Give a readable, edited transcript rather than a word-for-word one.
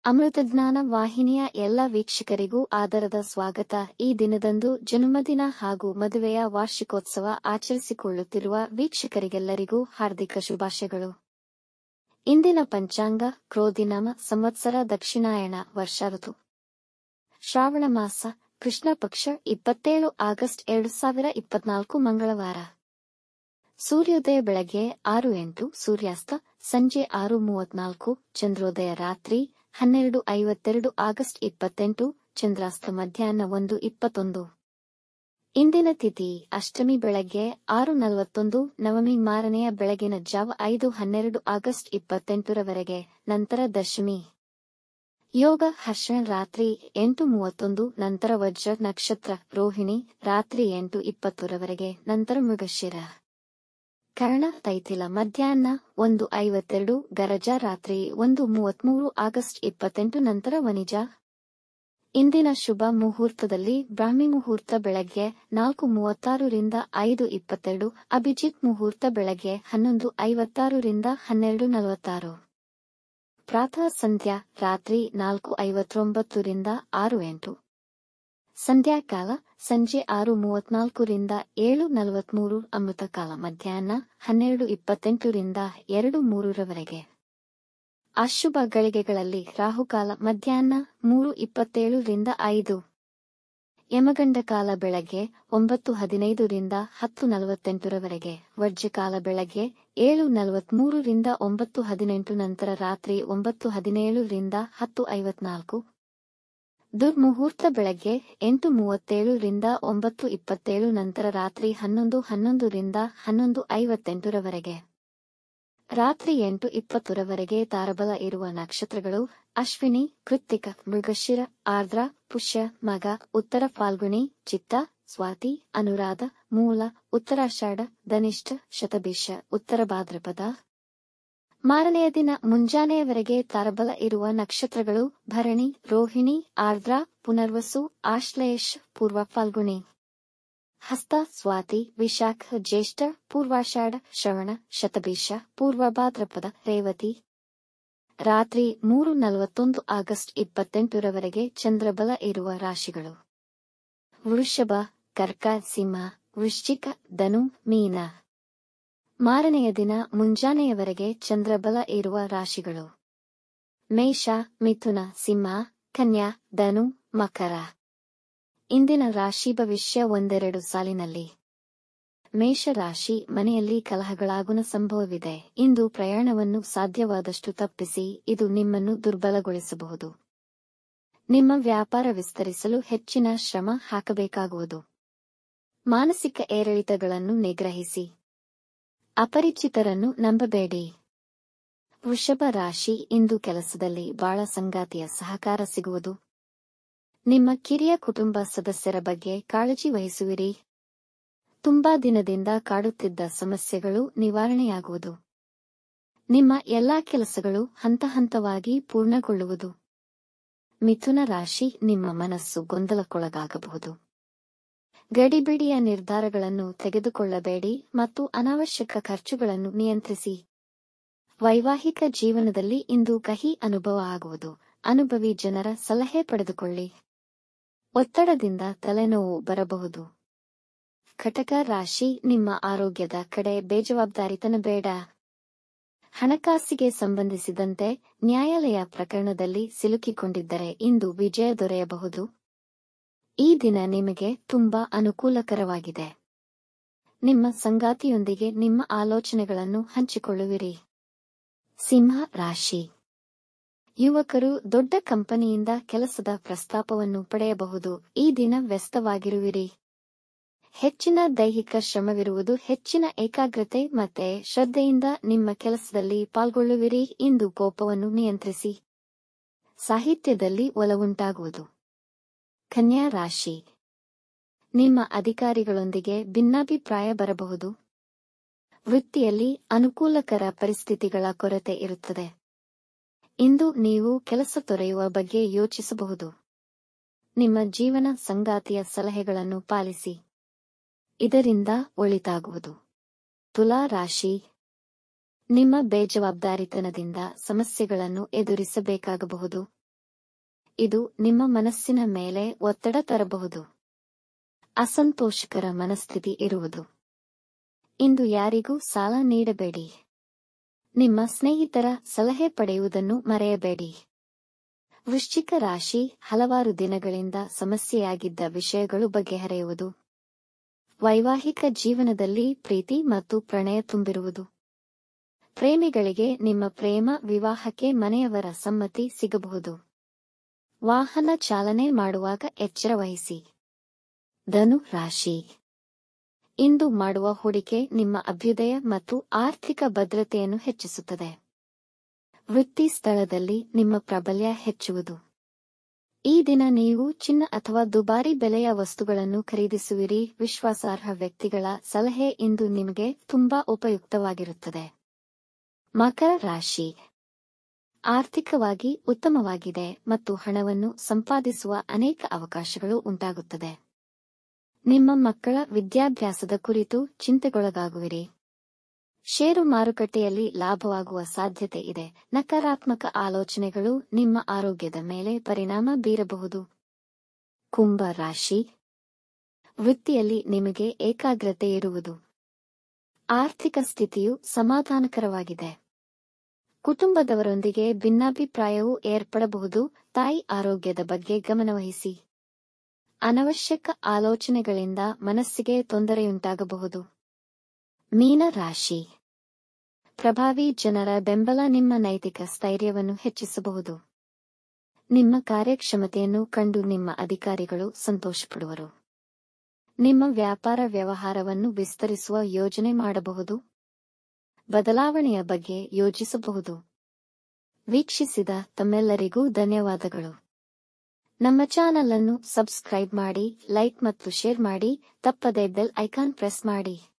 ಅಮೃತಜ್ಞಾನ ವಾಹಿನಿಯ ಎಲ್ಲ ವೀಕ್ಷಕರಿಗೂ ಆದರದ ಸ್ವಾಗತ. ಈ ದಿನದಂದು ಜನ್ಮದಿನ ಹಾಗೂ ಮದುವೆಯ ವಾರ್ಷಿಕೋತ್ಸವ ಆಚರಿಸಿಕೊಳ್ಳುತ್ತಿರುವ ವೀಕ್ಷಕರಿಗೆಲ್ಲರಿಗೂ ಹಾರ್ದಿಕ ಶುಭಾಶಯಗಳು. ಇಂದಿನ ಪಂಚಾಂಗ ಕ್ರೋಧಿನಾಮ ಸಂವತ್ಸರ ದಕ್ಷಿಣಾಯಣ ವರ್ಷ ಋತು ಶ್ರಾವಣ ಮಾಸ ಕೃಷ್ಣ ಪಕ್ಷ 27 ಆಗಸ್ಟ್ 2024 ಮಂಗಳವಾರ. ಸೂರ್ಯೋದಯ ಬೆಳಗ್ಗೆ 6:08, ಸೂರ್ಯಾಸ್ತ ಸಂಜೆ 6:34, ಚಂದ್ರೋದಯ ರಾತ್ರಿ 12:52 ಆಗಸ್ಟ್ 28, ಚಂದ್ರಾಸ್ತ ಮಧ್ಯಾಹ್ನ 1:21. ಇಂದಿನ ತಿಥಿ ಅಷ್ಟಮಿ ಬೆಳಗ್ಗೆ 6:41, ನವಮಿ ಮಾರನೆಯ ಬೆಳಗಿನ ಜಾವ 5:12 ಆಗಸ್ಟ್ 28ರವರೆಗೆ, ನಂತರ ದಶಮಿ. ಯೋಗ ಹರ್ಷಣ ರಾತ್ರಿ 8:31, ನಂತರ ವಜ್ರ ನಕ್ಷತ್ರ ರೋಹಿಣಿ ರಾತ್ರಿ 8:20ರವರೆಗೆ, ನಂತರ ಮೃಗಶಿರ. ಕರ್ಣ ತೈತಿಲ ಮಧ್ಯಾಹ್ನ 1:52, ಗರಜ ರಾತ್ರಿ 1:33 ಆಗಸ್ಟ್ 28, ನಂತರ ವನಿಜ. ಇಂದಿನ ಶುಭ ಮುಹೂರ್ತದಲ್ಲಿ ಬ್ರಾಹ್ಮಿ ಮುಹೂರ್ತ ಬೆಳಗ್ಗೆ 4:36 ರಿಂದ 5:22, ಅಭಿಜಿತ್ ಮುಹೂರ್ತ ಬೆಳಗ್ಗೆ 11:56 ರಿಂದ 12:46. ಪ್ರಾತಃ ಸಂಧ್ಯಾ ರಾತ್ರಿ 4:59 ರಿಂದ 6:08. ಸಂಧ್ಯಾಕಾಲ ಸಂಜೆ 6:34 ರಿಂದ 7:43, ಅಮೃತಕಾಲ ಮಧ್ಯಾಹ್ನ 12:28 ರಿಂದ 2:03ರವರೆಗೆ. ಅಶುಭ ಗಳಿಗೆಗಳಲ್ಲಿ ರಾಹುಕಾಲ ಮಧ್ಯಾಹ್ನ 3:27 ರಿಂದ 5. ಯಮಗಂಡ ಕಾಲ ಬೆಳಗ್ಗೆ 9:15 ರಿಂದ 10:48ರವರೆಗೆ, ವರ್ಜ್ಯಕಾಲ ಬೆಳಗ್ಗೆ 7:43 ರಿಂದ 9:18, ನಂತರ ರಾತ್ರಿ 9:17 ರಿಂದ 10:54. ದುರ್ಮುಹೂರ್ತ ಬೆಳಗ್ಗೆ 8:37 ರಿಂದ 9:27, ನಂತರ ರಾತ್ರಿ 11:11 ರಿಂದ 11:58ರವರೆಗೆ. ರಾತ್ರಿ 8:20ರವರೆಗೆ ತಾರಬಲ ಇರುವ ನಕ್ಷತ್ರಗಳು ಅಶ್ವಿನಿ, ಕೃತ್ತಿಕ, ಮೃಗಶಿರ, ಆರ್ದ್ರ, ಪುಷ್ಯ, ಮಗ, ಉತ್ತರ ಫಾಲ್ಗುಣಿ, ಚಿತ್ತ, ಸ್ವಾತಿ, ಅನುರಾಧ, ಮೂಲ, ಉತ್ತರಾಷಾಢ, ಧನಿಷ್ಠ, ಶತಭಿಷ, ಉತ್ತರ ಭಾದ್ರಪದ. ಮಾರನೆಯ ದಿನ ಮುಂಜಾನೆಯವರೆಗೆ ತಾರಬಲ ಇರುವ ನಕ್ಷತ್ರಗಳು ಭರಣಿ, ರೋಹಿಣಿ, ಆರ್ದ್ರ, ಪುನರ್ವಸು, ಆಶ್ಲೇಷ, ಪೂರ್ವ ಫಾಲ್ಗುಣಿ, ಹಸ್ತ, ಸ್ವಾತಿ, ವಿಶಾಖ, ಜ್ಯೇಷ್ಠ, ಪೂರ್ವಾಷಾಢ, ಶ್ರವಣ, ಶತಭಿಷ, ಪೂರ್ವ ಭಾದ್ರಪದ, ರೇವತಿ. ರಾತ್ರಿ 3:41 ಆಗಸ್ಟ್ 28ರವರೆಗೆ ಚಂದ್ರಬಲ ಇರುವ ರಾಶಿಗಳು ವೃಷಭ, ಕರ್ಕ, ಸಿಂಹ, ವೃಶ್ಚಿಕ, ಧನು, ಮೀನ. ಮಾರನೆಯ ದಿನ ಮುಂಜಾನೆಯವರೆಗೆ ಚಂದ್ರಬಲ ಇರುವ ರಾಶಿಗಳು ಮೇಷ, ಮಿಥುನ, ಸಿಂಹ, ಕನ್ಯಾ, ಧನು, ಮಕರ. ಇಂದಿನ ರಾಶಿ ಭವಿಷ್ಯ ಒಂದೆರಡು ಸಾಲಿನಲ್ಲಿ. ಮೇಷ ರಾಶಿ, ಮನೆಯಲ್ಲಿ ಕಲಹಗಳಾಗುವ ಸಂಭವವಿದೆ. ಇಂದು ಪ್ರಯಾಣವನ್ನು ಸಾಧ್ಯವಾದಷ್ಟು ತಪ್ಪಿಸಿ, ಇದು ನಿಮ್ಮನ್ನು ದುರ್ಬಲಗೊಳಿಸಬಹುದು. ನಿಮ್ಮ ವ್ಯಾಪಾರ ವಿಸ್ತರಿಸಲು ಹೆಚ್ಚಿನ ಶ್ರಮ ಹಾಕಬೇಕಾಗುವುದು. ಮಾನಸಿಕ ಏರಿಳಿತಗಳನ್ನು ನಿಗ್ರಹಿಸಿ. ಅಪರಿಚಿತರನ್ನು ನಂಬಬೇಡಿ. ವೃಷಭ ರಾಶಿ, ಇಂದು ಕೆಲಸದಲ್ಲಿ ಬಾಳ ಸಂಗಾತಿಯ ಸಹಕಾರ ಸಿಗುವುದು. ನಿಮ್ಮ ಕಿರಿಯ ಕುಟುಂಬ ಸದಸ್ಯರ ಬಗ್ಗೆ ಕಾಳಜಿ ವಹಿಸುವಿರಿ. ತುಂಬಾ ದಿನದಿಂದ ಕಾಡುತ್ತಿದ್ದ ಸಮಸ್ಯೆಗಳು ನಿವಾರಣೆಯಾಗುವುದು. ನಿಮ್ಮ ಎಲ್ಲಾ ಕೆಲಸಗಳು ಹಂತ ಹಂತವಾಗಿ ಪೂರ್ಣಗೊಳ್ಳುವುದು. ಮಿಥುನ ರಾಶಿ, ನಿಮ್ಮ ಮನಸ್ಸು ಗೊಂದಲಕ್ಕೊಳಗಾಗಬಹುದು. ಗಡಿಬಿಡಿಯ ನಿರ್ಧಾರಗಳನ್ನು ತೆಗೆದುಕೊಳ್ಳಬೇಡಿ ಮತ್ತು ಅನಾವಶ್ಯಕ ಖರ್ಚುಗಳನ್ನು ನಿಯಂತ್ರಿಸಿ. ವೈವಾಹಿಕ ಜೀವನದಲ್ಲಿ ಇಂದು ಕಹಿ ಅನುಭವ ಆಗುವುದು. ಅನುಭವಿ ಜನರ ಸಲಹೆ ಪಡೆದುಕೊಳ್ಳಿ. ಒತ್ತಡದಿಂದ ತಲೆನೋವು ಬರಬಹುದು. ಕಟಕ ರಾಶಿ, ನಿಮ್ಮ ಆರೋಗ್ಯದ ಕಡೆ ಬೇಜವಾಬ್ದಾರಿತನ ಬೇಡ. ಹಣಕಾಸಿಗೆ ಸಂಬಂಧಿಸಿದಂತೆ ನ್ಯಾಯಾಲಯ ಪ್ರಕರಣದಲ್ಲಿ ಸಿಲುಕಿಕೊಂಡಿದ್ದರೆ ಇಂದು ವಿಜಯ ದೊರೆಯಬಹುದು. ಈ ದಿನ ನಿಮಗೆ ತುಂಬಾ ಅನುಕೂಲಕರವಾಗಿದೆ. ನಿಮ್ಮ ಸಂಗಾತಿಯೊಂದಿಗೆ ನಿಮ್ಮ ಆಲೋಚನೆಗಳನ್ನು ಹಂಚಿಕೊಳ್ಳುವಿರಿ. ಸಿಂಹ ರಾಶಿ, ಯುವಕರು ದೊಡ್ಡ ಕಂಪನಿಯಿಂದ ಕೆಲಸದ ಪ್ರಸ್ತಾಪವನ್ನು ಪಡೆಯಬಹುದು. ಈ ದಿನ ವ್ಯಸ್ತವಾಗಿರುವಿರಿ. ಹೆಚ್ಚಿನ ದೈಹಿಕ ಶ್ರಮವಿರುವುದು. ಹೆಚ್ಚಿನ ಏಕಾಗ್ರತೆ ಮತ್ತೆ ಶ್ರದ್ಧೆಯಿಂದ ನಿಮ್ಮ ಕೆಲಸದಲ್ಲಿ ಪಾಲ್ಗೊಳ್ಳುವಿರಿ. ಇಂದು ಕೋಪವನ್ನು ನಿಯಂತ್ರಿಸಿ. ಸಾಹಿತ್ಯದಲ್ಲಿ ಒಲವುಂಟಾಗುವುದು. ಕನ್ಯಾ ರಾಶಿ, ನಿಮ್ಮ ಅಧಿಕಾರಿಗಳೊಂದಿಗೆ ಭಿನ್ನಾಭಿಪ್ರಾಯ ಬರಬಹುದು. ವೃತ್ತಿಯಲ್ಲಿ ಅನುಕೂಲಕರ ಪರಿಸ್ಥಿತಿಗಳ ಕೊರತೆ ಇರುತ್ತದೆ. ಇಂದು ನೀವು ಕೆಲಸ ತೊರೆಯುವ ಬಗ್ಗೆ ಯೋಚಿಸಬಹುದು. ನಿಮ್ಮ ಜೀವನ ಸಂಗಾತಿಯ ಸಲಹೆಗಳನ್ನು ಪಾಲಿಸಿ. ಇದರಿಂದ ಒಳಿತಾಗುವುದು. ತುಲಾ ರಾಶಿ, ನಿಮ್ಮ ಬೇಜವಾಬ್ದಾರಿತನದಿಂದ ಸಮಸ್ಯೆಗಳನ್ನು ಎದುರಿಸಬೇಕಾಗಬಹುದು. ಇದು ನಿಮ್ಮ ಮನಸ್ಸಿನ ಮೇಲೆ ಒತ್ತಡ ತರಬಹುದು. ಅಸಂತೋಷಕರ ಮನಸ್ಥಿತಿ ಇರುವುದು. ಇಂದು ಯಾರಿಗೂ ಸಾಲ ನೀಡಬೇಡಿ. ನಿಮ್ಮ ಸ್ನೇಹಿತರ ಸಲಹೆ ಪಡೆಯುವುದನ್ನು ಮರೆಯಬೇಡಿ. ವೃಶ್ಚಿಕ ರಾಶಿ, ಹಲವಾರು ದಿನಗಳಿಂದ ಸಮಸ್ಯೆಯಾಗಿದ್ದ ವಿಷಯಗಳು ಬಗೆಹರಿಯುವುದು. ವೈವಾಹಿಕ ಜೀವನದಲ್ಲಿ ಪ್ರೀತಿ ಮತ್ತು ಪ್ರಣಯ ತುಂಬಿರುವುದು. ಪ್ರೇಮಿಗಳಿಗೆ ನಿಮ್ಮ ಪ್ರೇಮ ವಿವಾಹಕ್ಕೆ ಮನೆಯವರ ಸಮ್ಮತಿ ಸಿಗಬಹುದು. ವಾಹನ ಚಾಲನೆ ಮಾಡುವಾಗ ಎಚ್ಚರ ವಹಿಸಿ. ಧನು ರಾಶಿ, ಇಂದು ಮಾಡುವ ಹೂಡಿಕೆ ನಿಮ್ಮ ಅಭ್ಯುದಯ ಮತ್ತು ಆರ್ಥಿಕ ಭದ್ರತೆಯನ್ನು ಹೆಚ್ಚಿಸುತ್ತದೆ. ವೃತ್ತಿ ಸ್ಥಳದಲ್ಲಿ ನಿಮ್ಮ ಪ್ರಾಬಲ್ಯ ಹೆಚ್ಚುವುದು. ಈ ದಿನ ನೀವು ಚಿನ್ನ ಅಥವಾ ದುಬಾರಿ ಬೆಲೆಯ ವಸ್ತುಗಳನ್ನು ಖರೀದಿಸುವಿರಿ. ವಿಶ್ವಾಸಾರ್ಹ ವ್ಯಕ್ತಿಗಳ ಸಲಹೆ ಇಂದು ನಿಮಗೆ ತುಂಬಾ ಉಪಯುಕ್ತವಾಗಿರುತ್ತದೆ. ಮಕರ ರಾಶಿ, ಆರ್ಥಿಕವಾಗಿ ಉತ್ತಮವಾಗಿದೆ ಮತ್ತು ಹಣವನ್ನು ಸಂಪಾದಿಸುವ ಅನೇಕ ಅವಕಾಶಗಳು ಉಂಟಾಗುತ್ತದೆ. ನಿಮ್ಮ ಮಕ್ಕಳ ವಿದ್ಯಾಭ್ಯಾಸದ ಕುರಿತು ಚಿಂತೆಗೊಳಗಾಗುವಿರಿ. ಷೇರು ಮಾರುಕಟ್ಟೆಯಲ್ಲಿ ಲಾಭವಾಗುವ ಸಾಧ್ಯತೆ ಇದೆ. ನಕಾರಾತ್ಮಕ ಆಲೋಚನೆಗಳು ನಿಮ್ಮ ಆರೋಗ್ಯದ ಮೇಲೆ ಪರಿಣಾಮ ಬೀರಬಹುದು. ಕುಂಭ ರಾಶಿ, ವೃತ್ತಿಯಲ್ಲಿ ನಿಮಗೆ ಏಕಾಗ್ರತೆ ಇರುವುದು. ಆರ್ಥಿಕ ಸ್ಥಿತಿಯು ಸಮಾಧಾನಕರವಾಗಿದೆ. ಕುಟುಂಬದವರೊಂದಿಗೆ ಭಿನ್ನಾಭಿಪ್ರಾಯವು ಏರ್ಪಡಬಹುದು. ತಾಯಿ ಆರೋಗ್ಯದ ಬಗ್ಗೆ ಗಮನವಹಿಸಿ. ಅನವಶ್ಯಕ ಆಲೋಚನೆಗಳಿಂದ ಮನಸ್ಸಿಗೆ ತೊಂದರೆಯುಂಟಾಗಬಹುದು. ಮೀನ ರಾಶಿ, ಪ್ರಭಾವಿ ಜನರ ಬೆಂಬಲ ನಿಮ್ಮ ನೈತಿಕ ಸ್ಥೈರ್ಯವನ್ನು ಹೆಚ್ಚಿಸಬಹುದು. ನಿಮ್ಮ ಕಾರ್ಯಕ್ಷಮತೆಯನ್ನು ಕಂಡು ನಿಮ್ಮ ಅಧಿಕಾರಿಗಳು ಸಂತೋಷಪಡುವರು. ನಿಮ್ಮ ವ್ಯಾಪಾರ ವ್ಯವಹಾರವನ್ನು ವಿಸ್ತರಿಸುವ ಯೋಜನೆ ಮಾಡಬಹುದು. ಬದಲಾವಣೆಯ ಬಗ್ಗೆ ಯೋಚಿಸಬಹುದು. ವೀಕ್ಷಿಸಿದ ತಮ್ಮೆಲ್ಲರಿಗೂ ಧನ್ಯವಾದಗಳು. ನಮ್ಮ ಚಾನಲ್ ಅನ್ನು ಸಬ್ಸ್ಕ್ರೈಬ್ ಮಾಡಿ, ಲೈಕ್ ಮತ್ತು ಶೇರ್ ಮಾಡಿ. ತಪ್ಪದೇ ಬೆಲ್ ಐಕಾನ್ ಪ್ರೆಸ್ ಮಾಡಿ.